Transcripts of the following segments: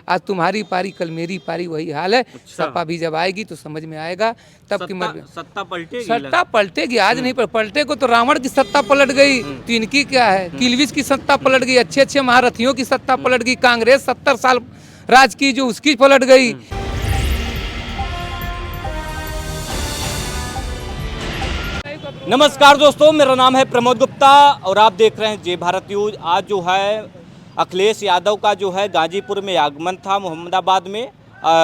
आज तुम्हारी पारी कल मेरी पारी, वही हाल है। सपा भी जब आएगी तो समझ में आएगा, तब की सत्ता पलटेगी। सत्ता पलटेगी, आज नहीं पलटे को तो रावण की सत्ता पलट गई, तो इनकी क्या है, किलविज की सत्ता पलट गई, अच्छे अच्छे महारथियों की सत्ता पलट गई, कांग्रेस 70 साल राज की जो उसकी पलट गई। नमस्कार दोस्तों, मेरा नाम है प्रमोद गुप्ता और आप देख रहे हैं जय भारत न्यूज। आज जो है अखिलेश यादव का जो है गाजीपुर में आगमन था, मोहम्मदाबाद में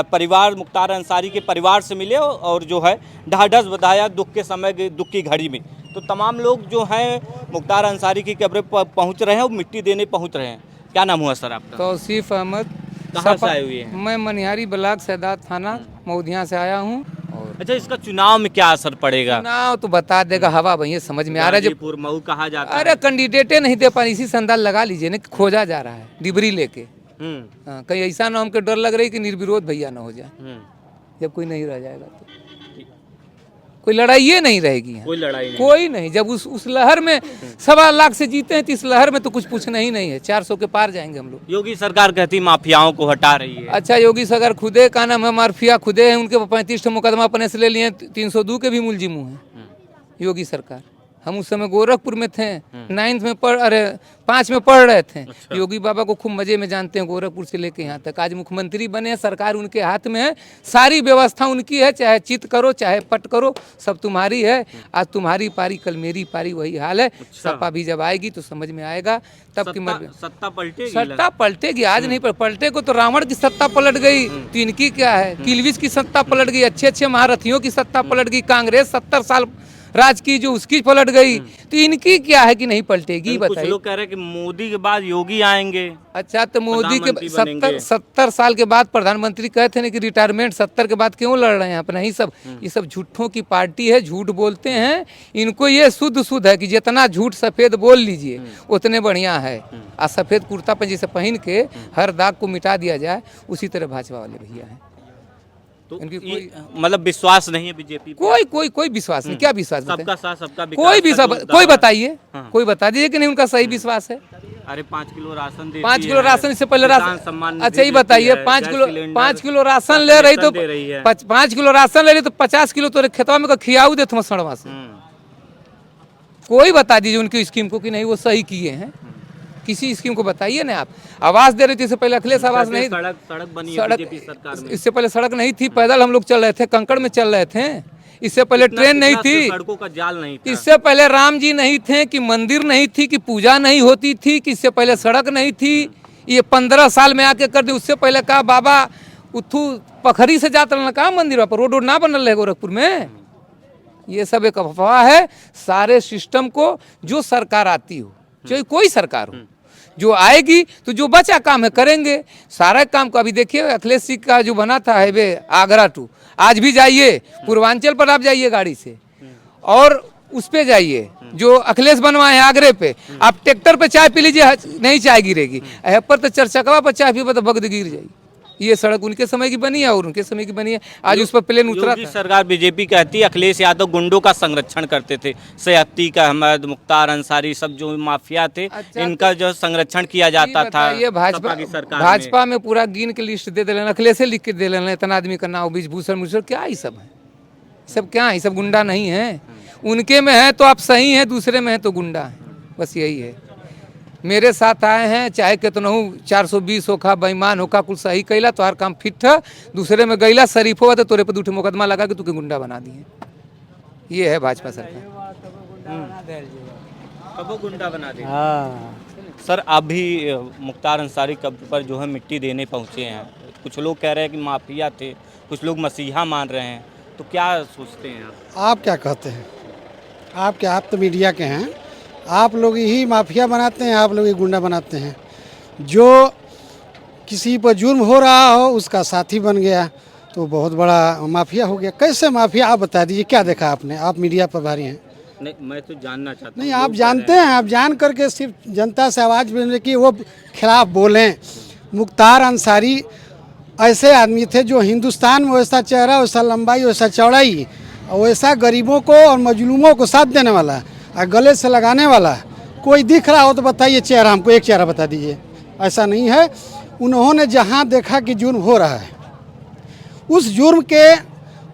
परिवार मुख्तार अंसारी के परिवार से मिले और जो है ढाढ़स बधाया दुख के समय, दुख की घड़ी में। तो तमाम लोग जो हैं मुख्तार अंसारी की कब्र पर पहुंच रहे हैं और मिट्टी देने पहुंच रहे हैं। क्या नाम हुआ सर आपका? तौसीफ अहमद। कहाँ से आए हुए हैं? मैं मनिहारी ब्लॉक सैदात थाना मऊदिया से आया हूँ। अच्छा, इसका चुनाव में क्या असर पड़ेगा? चुनाव तो बता देगा हवा भैया, समझ में आ रहा है। गाजीपुर मऊ कहा जाता है। अरे कैंडिडेटे नहीं दे पा, इसी से अंदाज लगा लीजिए ना, खोजा जा रहा है डिबरी लेके। कहीं ऐसा ना हमको डर लग रही कि निर्विरोध भैया ना हो जाए। जब कोई नहीं रह जाएगा तो कोई लड़ाई नहीं रहेगी, कोई नहीं। जब उस लहर में 1.25 लाख से जीते हैं तो इस लहर में तो कुछ पूछना ही नहीं है। 400 के पार जाएंगे हम लोग। योगी सरकार कहती माफियाओं को हटा रही है। अच्छा, योगी सरकार खुदे का नाम है माफिया, खुदे हैं, उनके 35 मुकदमा अपने से ले लिए, 302 के भी मुलजिम हैं योगी सरकार। हम उस समय गोरखपुर में थे, 5 में पढ़ रहे थे। अच्छा। योगी बाबा को खूब मजे में जानते हैं, गोरखपुर से लेके यहाँ तक। आज मुख्यमंत्री बने हैं, सरकार उनके हाथ में है, सारी व्यवस्था उनकी है। चाहे चित करो चाहे पट करो, सब तुम्हारी है। आज तुम्हारी पारी कल मेरी पारी, वही हाल है। सपा भी जब आएगी तो समझ में आएगा, तब की सत्ता पलटेगी। सत्ता पलटेगी, आज नहीं पलटे को तो रावण की सत्ता पलट गई, तो इनकी क्या है, किलविज की सत्ता पलट गई, अच्छे अच्छे महारथियों की सत्ता पलट गई, कांग्रेस 70 साल राज की जो उसकी पलट गई, तो इनकी क्या है कि नहीं पलटेगी? बताइए। कुछ लोग कह रहे हैं कि मोदी के बाद योगी आएंगे। अच्छा, तो मोदी के 70 साल के बाद प्रधानमंत्री कहते हैं कि रिटायरमेंट 70 के बाद क्यों लड़ रहे हैं अपना? ये सब झूठों की पार्टी है, झूठ बोलते हैं। इनको ये शुद्ध है कि जितना झूठ सफेद बोल लीजिए उतने बढ़िया है। और सफेद कुर्ता पर जैसे पहन के हर दाग को मिटा दिया जाए, उसी तरह भाजपा वाले भैया है। तो इनकी मतलब विश्वास नहीं है बीजेपी? कोई विश्वास नहीं। क्या विश्वास? सबका साथ सबका विकास। कोई बताइए, कोई बता दीजिए कि नहीं उनका सही विश्वास है। अरे 5 किलो राशन देती है। 5 किलो राशन, इससे पहले राशन। अच्छा, ये बताइए, 5 किलो राशन ले रही तो 5 किलो राशन ले रही तो 50 किलो तो खेतवा में खियाऊ देते सड़वा से। कोई बता दीजिए उनकी स्कीम को कि नहीं वो सही किए हैं। किसी स्कीम को बताइए ना आप। आवास दे रही थी, इससे पहले अखिलेश आवास नहीं, सड़क बनी है बीजेपी सरकार में। इससे पहले सड़क नहीं थी, पैदल हम लोग चल रहे थे, कंकड़ में चल रहे थे। इससे पहले ट्रेन नहीं थी, सड़कों का जाल नहीं था। इससे पहले राम जी नहीं थे कि मंदिर नहीं थी कि पूजा नहीं होती थी, कि इससे पहले सड़क नहीं थी। ये 15 साल में आके कर दी। उससे पहले कहा बाबा उथू पखरी से जाता रहना, कहा मंदिर पर रोड ना बनल है गोरखपुर में। ये सब एक अफवाह है। सारे सिस्टम को जो सरकार आती हो, चाहे कोई सरकार हो, जो आएगी तो जो बचा काम है करेंगे सारा काम को। अभी देखिए अखिलेश जी का जो बना था हाईवे आगरा टू, आज भी जाइए पूर्वांचल पर, आप जाइए गाड़ी से और उस पे जाइए जो अखिलेश बनवाए हैं आगरे पे, आप ट्रैक्टर पे चाय पी लीजिए, नहीं चाय गिरेगी। पर तो चरचकवा पर चाय पी तो बगद गिर जाएगी। ये सड़क उनके समय की बनी है और उनके समय की बनी है। आज उस पर प्लेन उतरा था। सरकार बीजेपी कहती है अखिलेश यादव गुंडों का संरक्षण करते थे। सैयद अहमद, मुख्तार अंसारी, सब जो माफिया थे। अच्छा, इनका जो संरक्षण किया जाता था। ये भाजपा में पूरा गिन के लिस्ट दे देना, अखिलेश लिख के दे लेना, इतना आदमी का नाम, ब्रिजभूषण क्या ये सब है? सब क्या है? सब गुंडा नहीं है। उनके में है तो आप सही हैं, दूसरे में है तो गुंडा है। बस यही है। मेरे साथ आए हैं, चाहे कितना 420 होखा, बेईमान होखा, कुछ सही कैला तो हर काम फिट है। दूसरे में गैला शरीफ हुआ तो तोरे पर 2 मुकदमा लगा के तुके गुंडा बना दिए। ये है भाजपा सरकार। कब गुंडा बना दिया? हाँ सर, आप भी मुख्तार अंसारी कब्र पर जो है मिट्टी देने पहुंचे हैं। कुछ लोग कह रहे हैं कि माफिया थे, कुछ लोग मसीहा मान रहे हैं, तो क्या सोचते हैं आप क्या कहते हैं? आप तो मीडिया के हैं, आप लोग ही माफिया बनाते हैं, आप लोग ही गुंडा बनाते हैं। जो किसी पर जुर्म हो रहा हो उसका साथी बन गया तो बहुत बड़ा माफिया हो गया। कैसे माफिया? आप बता दीजिए, क्या देखा आपने? आप मीडिया प्रभारी हैं। नहीं, मैं तो जानना चाहता हूँ। नहीं, आप जानते हैं, आप जान करके सिर्फ जनता से आवाज़ बुलंद की वो खिलाफ बोलें। मुख्तार अंसारी ऐसे आदमी थे जो हिंदुस्तान में वैसा चेहरा, वैसा लंबाई, वैसा चौड़ाई और वैसा गरीबों को और मजलूमों को साथ देने वाला और गले से लगाने वाला। कोई दिख रहा हो तो बताइए चेहरा, हमको एक चेहरा बता दीजिए। ऐसा नहीं है। उन्होंने जहाँ देखा कि जुर्म हो रहा है उस जुर्म के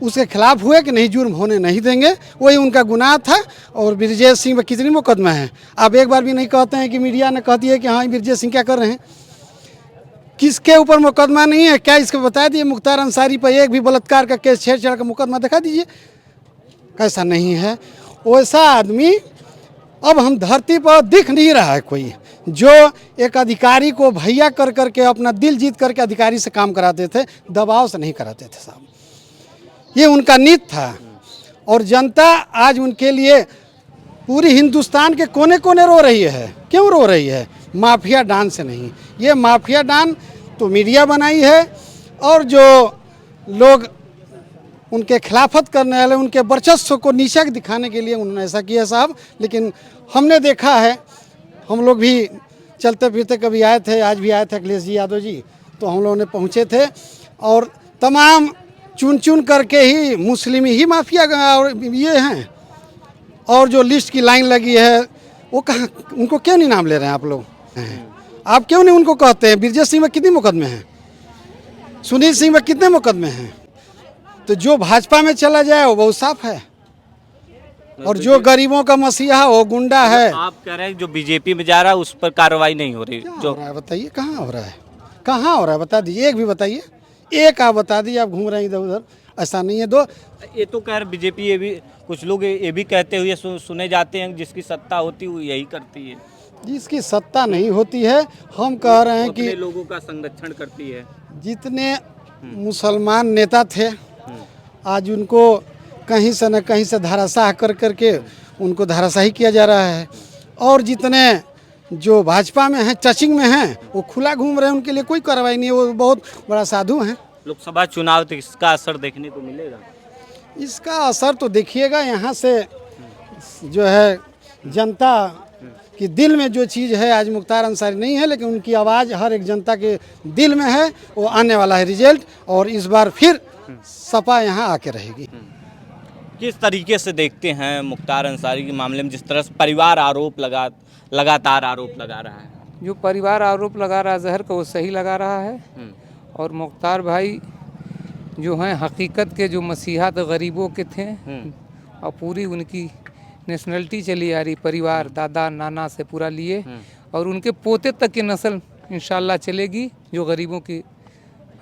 उसके खिलाफ हुए कि नहीं जुर्म होने नहीं देंगे, वही उनका गुनाह था। और ब्रजेश सिंह में कितनी मुकदमा है, आप एक बार भी नहीं कहते हैं कि मीडिया ने कहती है कि हाँ ब्रजेश सिंह क्या कर रहे हैं, किसके ऊपर मुकदमा नहीं है, क्या इसको बता दिए मुख्तार अंसारी पर एक भी बलात्कार का केस छेड़छाड़ का मुकदमा दिखा दीजिए, कैसा नहीं है। वैसा आदमी अब हम धरती पर दिख नहीं रहा है कोई, जो एक अधिकारी को भैया कर करके अपना दिल जीत करके अधिकारी से काम कराते थे, दबाव से नहीं कराते थे साहब, ये उनका नीत था। और जनता आज उनके लिए पूरी हिंदुस्तान के कोने कोने रो रही है। क्यों रो रही है? माफिया डॉन से नहीं, ये माफिया डॉन तो मीडिया बनाई है, और जो लोग उनके खिलाफत करने वाले उनके वर्चस्व को नीचा दिखाने के लिए उन्होंने ऐसा किया साहब। लेकिन हमने देखा है, हम लोग भी चलते फिरते कभी आए थे, आज भी आए थे अखिलेश जी यादव जी, तो हम लोगों ने पहुँचे थे और तमाम चुन चुन करके ही मुस्लिम ही माफिया और ये हैं, और जो लिस्ट की लाइन लगी है वो कहाँ, उनको क्यों नहीं नाम ले रहे हैं आप लोग? आप क्यों नहीं उनको कहते हैं? ब्रजेश सिंह में कितने मुकदमे हैं, सुनील सिंह में कितने मुकदमे हैं? तो जो भाजपा में चला जाए वो बहुत साफ है, और जो गरीबों का मसीहा वो गुंडा है। आप कह रहे हैं जो बीजेपी में जा रहा है उस पर कार्रवाई नहीं हो रही, जो हो रहा है बताइए, कहाँ हो रहा है, कहाँ हो रहा है बता दीजिए, एक भी बताइए, एक आप बता दीजिए। आप घूम रहे हैं इधर उधर, ऐसा नहीं है। दो ये तो कह रहे बीजेपी, ये भी कुछ लोग ये भी कहते हुए सुने जाते हैं जिसकी सत्ता होती है वो यही करती है, जिसकी सत्ता नहीं होती है, हम कह रहे हैं कि लोगों का संरक्षण करती है। जितने मुसलमान नेता थे आज उनको कहीं से न कहीं से धाराशाह कर करके उनको धाराशाही किया जा रहा है, और जितने जो भाजपा में हैं, टचिंग में हैं, वो खुला घूम रहे हैं, उनके लिए कोई कार्रवाई नहीं है, वो बहुत बड़ा साधु हैं। लोकसभा चुनाव तो इसका असर देखने को मिलेगा। इसका असर तो देखिएगा, यहाँ से जो है जनता कि दिल में जो चीज़ है, आज मुख्तार अंसारी नहीं है लेकिन उनकी आवाज़ हर एक जनता के दिल में है, वो आने वाला है रिजल्ट, और इस बार फिर सपा यहाँ आके रहेगी। किस तरीके से देखते हैं मुख्तार अंसारी के मामले में, जिस तरह से परिवार लगातार आरोप लगा रहा है? जो परिवार आरोप लगा रहा है जहर का, वो सही लगा रहा है। और मुख्तार भाई जो हैं हकीकत के जो मसीहा तो गरीबों के थे, और पूरी उनकी नेशनलिटी चली आ रही, परिवार दादा नाना से पूरा लिए, और उनके पोते तक की नस्ल इंशाल्लाह चलेगी जो गरीबों की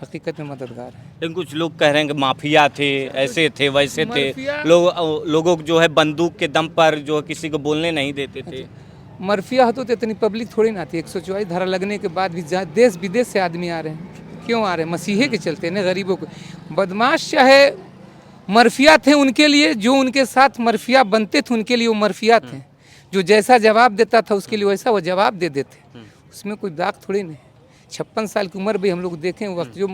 हकीकत में मददगार है। लेकिन कुछ लोग कह रहे हैं कि माफिया थे, ऐसे थे वैसे थे, लोगों को जो है बंदूक के दम पर जो किसी को बोलने नहीं देते थे। मर्फिया हो तो इतनी पब्लिक थोड़ी ना थी। 144 धारा लगने के बाद भी देश विदेश से आदमी आ रहे हैं। क्यों आ रहे हैं? मसीहे के चलते ना, गरीबों को। बदमाश चाहे मर्फिया थे उनके लिए, जो उनके साथ मर्फिया बनते थे उनके लिए वो मर्फिया थे। जो जैसा जवाब देता था उसके लिए वैसा वो जवाब दे देते, उसमें कोई दाग थोड़ी नहीं। 56 साल की उम्र भी हम लोग देखें वक्त, जो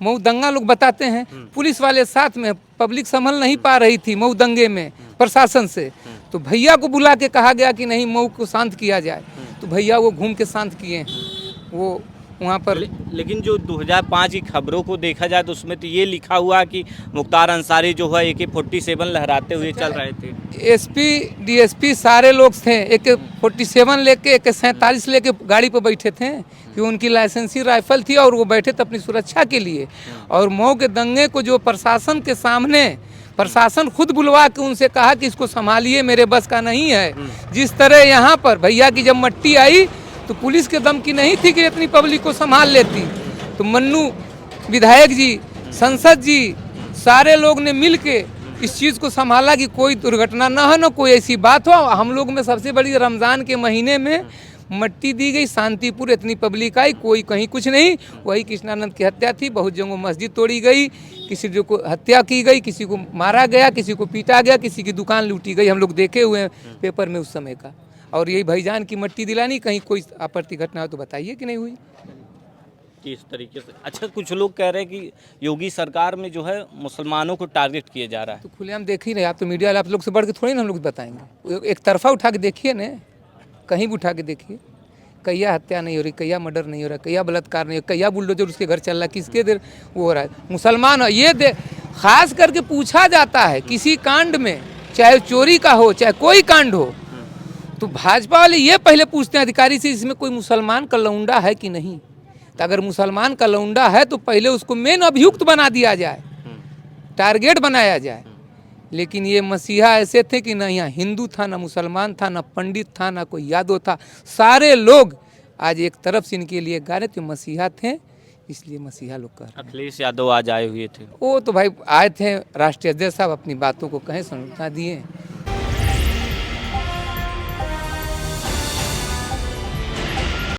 मऊ दंगा लोग बताते हैं, पुलिस वाले साथ में, पब्लिक संभल नहीं पा रही थी मऊ दंगे में प्रशासन से, तो भैया को बुला के कहा गया कि नहीं मऊ को शांत किया जाए, तो भैया वो घूम के शांत किए वो वहाँ पर। लेकिन जो 2005 की खबरों को देखा जाए तो उसमें तो ये लिखा हुआ कि मुख्तार अंसारी जो है AK-47 लहराते हुए चल रहे थे। SP DSP सारे लोग थे, AK-47 लेके, AK-47 लेके गाड़ी पर बैठे थे, कि उनकी लाइसेंसी राइफल थी और वो बैठे थे अपनी सुरक्षा के लिए। और मऊ के दंगे को जो प्रशासन के सामने, प्रशासन खुद बुलवा के उनसे कहा कि इसको संभालिए, मेरे बस का नहीं है। जिस तरह यहाँ पर भैया की जब मट्टी आई तो पुलिस के दम की नहीं थी कि इतनी पब्लिक को संभाल लेती, तो मन्नू विधायक जी, संसद जी, सारे लोग ने मिल के इस चीज़ को संभाला कि कोई दुर्घटना ना हो, ना कोई ऐसी बात हो। हम लोग में सबसे बड़ी रमज़ान के महीने में मट्टी दी गई, शांतिपुर इतनी पब्लिक आई, कोई कहीं कुछ नहीं। वही कृष्णानंद की हत्या थी, बहुत जगहों मस्जिद तोड़ी गई, किसी जो को हत्या की गई, किसी को मारा गया, किसी को पीटा गया, किसी की दुकान लूटी गई। हम लोग देखे हुए हैं पेपर में उस समय का। और यही भाईजान की मट्टी दिलानी, कहीं कोई आपत्ति घटना हो तो बताइए कि नहीं हुई कि इस तरीके से। अच्छा, कुछ लोग कह रहे हैं कि योगी सरकार में जो है मुसलमानों को टारगेट किया जा रहा है। तो खुलेआम देख ही रहे आप, तो मीडिया आप लोग से बढ़ के थोड़ी ना हम लोग बताएंगे। एक तरफा उठा के देखिए न, कहीं भी उठा के देखिए, कहिया हत्या नहीं हो रही, कहिया मर्डर नहीं हो रहा, कहिया बलात्कार नहीं हो, कहिया बुलडोजर उसके घर चल रहा है, किसके देर वो हो रहा है। मुसलमान ये खास करके पूछा जाता है किसी कांड में, चाहे चोरी का हो चाहे कोई कांड हो, तो भाजपा वाले ये पहले पूछते हैं अधिकारी से, इसमें कोई मुसलमान का लौंडा है कि नहीं, तो अगर मुसलमान का लौंडा है तो पहले उसको मेन अभियुक्त बना दिया जाए, टारगेट बनाया जाए। लेकिन ये मसीहा ऐसे थे कि ना यहाँ हिंदू था, ना मुसलमान था, ना पंडित था, ना कोई यादव था, सारे लोग आज एक तरफ से इनके लिए गा रहे थे, मसीहा थे, इसलिए मसीहा लोग कह रहे हैं। अखिलेश यादव आज आए हुए थे। वो तो भाई आए थे, राष्ट्रीय अध्यक्ष साहब अपनी बातों को कहें सुना दिए।